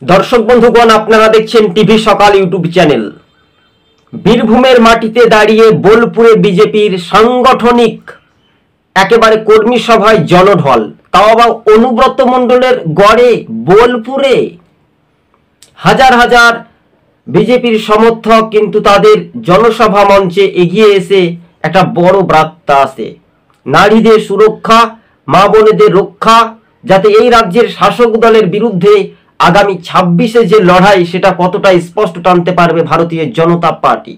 দর্শক বন্ধুগণ, আপনারা দেখছেন টিভি সকাল ইউটিউব চ্যানেল। বীরভূমের মাটিতে দাঁড়িয়ে বোলপুরে বিজেপির সাংগঠনিক একেবারে কর্মী সভায় জনঢল, তাও আবার অনুব্রত মণ্ডলের গড়ে বোলপুরে হাজার হাজার বিজেপির সমর্থক কিন্তু তাদের জনসভা মঞ্চে এগিয়ে এসে একটা বড় বার্তা আছে, নারীদের সুরক্ষা, মা বোনেদের রক্ষা, যাতে এই রাজ্যের শাসক দলের বিরুদ্ধে আগামী 26-এ যে লড়াই সেটা কতটা স্পষ্ট টানতে পারবে ভারতীয় জনতা পার্টি।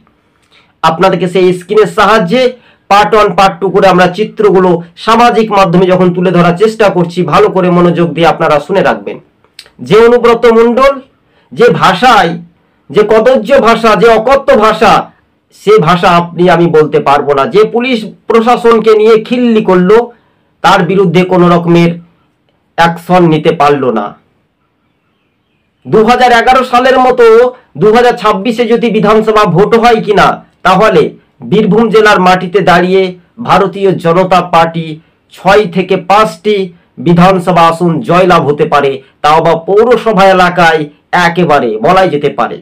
আপনাদেরকে সেই স্ক্রিনের সাহায্যে পার্ট 1 পার্ট 2 করে আমরা চিত্রগুলো সামাজিক মাধ্যমে যখন তুলে ধরার চেষ্টা করছি, ভালো করে মনোযোগ দিয়ে আপনারা শুনে রাখবেন। যে অনুব্রত মণ্ডল যে ভাষায়, যে কদর্য ভাষা, যে অকথ্য ভাষা, সে ভাষা আপনি আমি বলতে পারবো না। যে পুলিশ প্রশাসনকে নিয়ে খিল্লি করলো, তার বিরুদ্ধে কোনো রকমের অ্যাকশন নিতে পারলো না। 2011 সালের মতো 2026-এ যদি বিধানসভা ভোট হয় কিনা, তাহলে বীরভূম জেলার মাটিতে দাঁড়িয়ে ভারতীয় জনতা পার্টি 6 থেকে 5টি বিধানসভা আসন জয়লাভ হতে পারে, তাও বা পৌরসভা এলাকায় একেবারে বলাই যেতে পারে।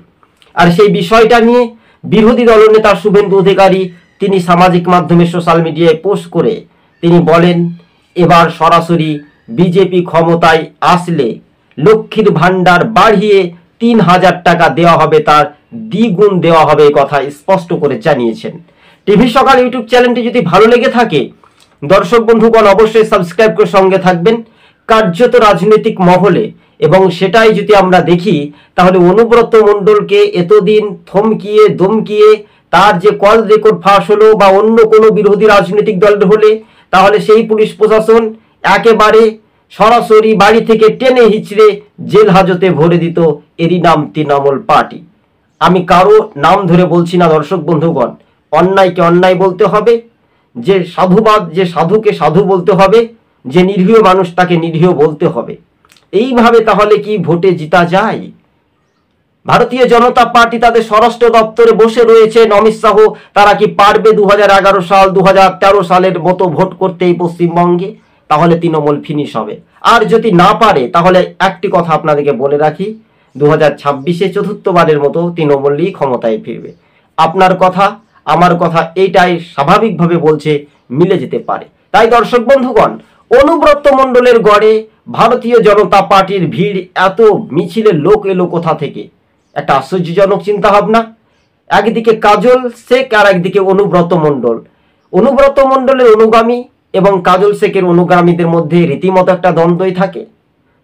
আর সেই বিষয়টা নিয়ে বিরোধী দলনেতা শুভেন্দু অধিকারী তিনি সামাজিক মাধ্যমে সোশ্যাল মিডিয়ায় পোস্ট করে তিনি বলেন, এবার সরাসরি বিজেপি ক্ষমতায় আসলে লক্ষ্মীর ভান্ডার বাড়িয়ে 3000 টাকা দেওয়া হবে, তার দ্বিগুণ দেওয়া হবে, কথা স্পষ্ট করে জানিয়েছেন। টিভি সকাল ইউটিউব চ্যানেলটি যদি ভালো লেগে থাকে দর্শক বন্ধুগণ অবশ্যই সাবস্ক্রাইব করে সঙ্গে থাকবেন। কার্যত রাজনৈতিক মহলে এবং সেটাই যদি আমরা দেখি, তাহলে অনুব্রত মণ্ডলকে এতদিন থমকিয়ে দমকিয়ে তার যে কল রেকর্ড ফাঁস হলো, বা অন্য কোনো বিরোধী রাজনৈতিক দল হলে তাহলে সেই পুলিশ প্রশাসন একেবারে সরাসরি বাড়ি থেকে টেনে হিচড়ে জেল হাজতে ভরে দিত। এরই নাম তৃণমূল পার্টি। আমি কারো নাম ধরে বলছি না দর্শক বন্ধুগণ, অন্যায়কে অন্যায় বলতে হবে, যে সাধুবাদ, যে সাধুকে সাধু বলতে হবে, যে নিরীহ মানুষ তাকে নিরীহ বলতে হবে। এইভাবে তাহলে কি ভোটে জিতা যায়? ভারতীয় জনতা পার্টি তাদের স্বরাষ্ট্র দপ্তরে বসে রয়েছেন অমিত শাহ, তারা কি পারবে 2011 সাল 2013 সালের মতো ভোট করতে এই পশ্চিমবঙ্গে? তাহলে তৃণমূল ফিনিশ হবে। আর যদি না পারে, তাহলে একটি কথা আপনাদেরকে বলে রাখি, 2026-এ চতুর্থবারের মতো তৃণমূলই ক্ষমতায় ফিরবে। আপনার কথা আমার কথা এইটাই স্বাভাবিকভাবে বলছে, মিলে যেতে পারে। তাই দর্শক বন্ধুগণ, অনুব্রত মণ্ডলের গড়ে ভারতীয় জনতা পার্টির ভিড়, এত মিছিলের লোক এলো কোথা থেকে? একটা আশ্চর্যজনক চিন্তা ভাবনা। একদিকে কাজল শেখ আর একদিকে অনুব্রত মণ্ডল। অনুব্রত মণ্ডলের অনুগামী এবং কাজল শেখের অনুগামীদের মধ্যে রীতিমতো একটা দ্বন্দ্বই থাকে।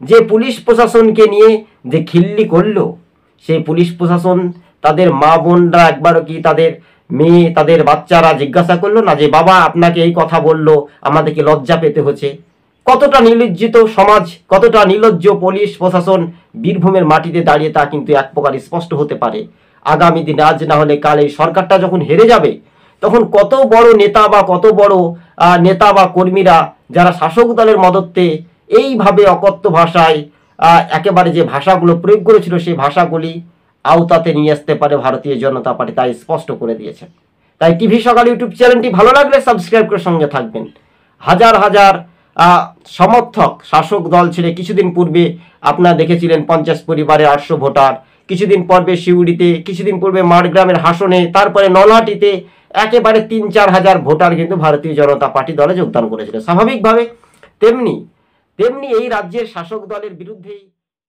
যে পুলিশ প্রশাসনকে নিয়ে যে খিল্লি করলো, সেই পুলিশ প্রশাসন তাদের মা বোনরা একবারও কি তাদের মেয়ে, তাদের বাচ্চারা জিজ্ঞাসা করলো না যে বাবা আপনাকে এই কথা বললো, আমাদেরকে লজ্জা পেতে হচ্ছে? কতটা নির্লজ্জিত সমাজ, কতটা নির্লজ্জ পুলিশ প্রশাসন বীরভূমের মাটিতে দাঁড়িয়ে, তা কিন্তু এক প্রকার স্পষ্ট হতে পারে। আগামী দিনে, আজ না হলে কাল, এই সরকারটা যখন হেরে যাবে, তখন কত বড় নেতা বা কত বড় নেতা বা কর্মীরা যারা শাসক দলের মদতে এইভাবে অকথ্য ভাষায় একেবারে যে ভাষাগুলো প্রয়োগ করেছিল, সেই ভাষাগুলি আওতাতে নিয়ে আসতে পারে ভারতীয় জনতা পার্টি, তাই স্পষ্ট করে দিয়েছে। তাই টিভি সকাল ইউটিউব চ্যানেলটি ভালো লাগলে সাবস্ক্রাইব করে সঙ্গে থাকবেন। হাজার হাজার সমর্থক শাসক দল ছেড়ে, কিছুদিন পূর্বে আপনারা দেখেছিলেন 50 পরিবারে 800 ভোটার, কিছুদিন পূর্বে সিউড়িতে, কিছুদিন পূর্বে মারগ্রামের হাসনে, তারপরে নলহাটিতে একেবারে 3-4 হাজার ভোটার কিন্তু ভারতীয় জনতা পার্টি দলে যোগদান করেছিল। স্বাভাবিকভাবে তেমনি এই রাজ্যের শাসক দলের বিরুদ্ধেই